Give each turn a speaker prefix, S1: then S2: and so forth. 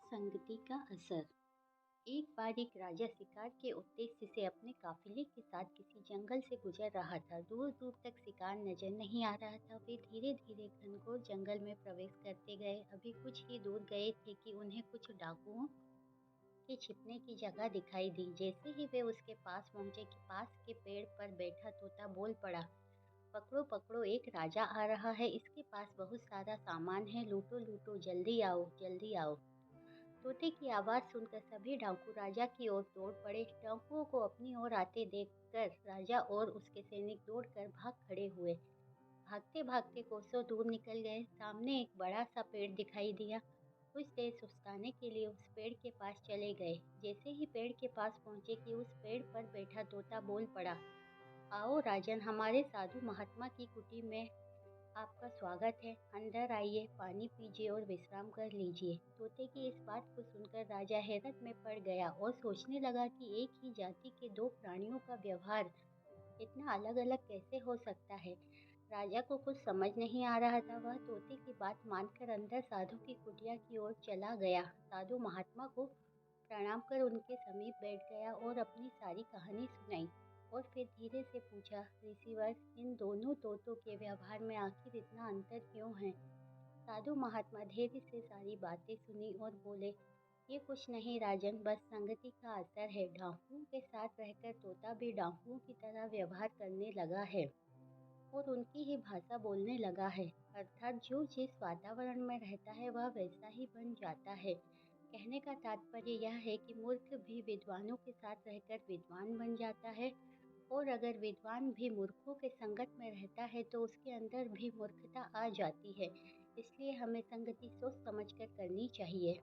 S1: संगति का असर। एक बार एक राजा शिकार के उद्देश्य से अपने काफिले के साथ किसी जंगल से गुजर रहा था। दूर दूर तक शिकार नजर नहीं आ रहा था। वे धीरे धीरे घनघोर जंगल में प्रवेश करते गए। अभी कुछ ही दूर गए थे कि उन्हें कुछ डाकुओं के छिपने की जगह दिखाई दी। जैसे ही वे उसके पास पहुंचे कि पास के पेड़ पर बैठा तोता बोल पड़ा, पकड़ो पकड़ो, एक राजा आ रहा है, इसके पास बहुत सारा सामान है, लूटो लूटो, जल्दी आओ जल्दी आओ। तोते की आवाज सुनकर सभी डाकू राजा की ओर दौड़ पड़े। डाकुओं को अपनी ओर आते देखकर राजा और उसके सैनिक दौड़कर भाग खड़े हुए। भागते भागते कोसों दूर निकल गए। सामने एक बड़ा सा पेड़ दिखाई दिया। कुछ देर सुस्ताने के लिए उस पेड़ के पास चले गए। जैसे ही पेड़ के पास पहुंचे कि उस पेड़ पर बैठा तोता बोल पड़ा, आओ राजन, हमारे साधु महात्मा की कुटी में आपका स्वागत है। अंदर आइए, पानी पीजिए और विश्राम कर लीजिए। तोते की इस बात को सुनकर राजा हैरत में पड़ गया और सोचने लगा कि एक ही जाति के दो प्राणियों का व्यवहार इतना अलग अलग कैसे हो सकता है। राजा को कुछ समझ नहीं आ रहा था। वह तोते की बात मानकर अंदर साधु की कुटिया की ओर चला गया। साधु महात्मा को प्रणाम कर उनके समीप बैठ गया और अपनी सारी कहानी सुनाई। और फिर धीरे से पूछा, ऋषिवर, इन दोनों तोतों के व्यवहार में आखिर इतना अंतर क्यों है? साधु महात्मा धैर्य से सारी बातें सुनी और बोले, ये कुछ नहीं राजन, बस संगति का असर है। डाकुओं के साथ रहकर तोता भी डाकुओं की तरह व्यवहार करने लगा है और उनकी ही भाषा बोलने लगा है। अर्थात जो जिस वातावरण में रहता है वह वैसा ही बन जाता है। कहने का तात्पर्य यह है कि मूर्ख भी विद्वानों के साथ रहकर विद्वान बन जाता है, और अगर विद्वान भी मूर्खों के संगत में रहता है तो उसके अंदर भी मूर्खता आ जाती है। इसलिए हमें संगति सोच समझकर करनी चाहिए।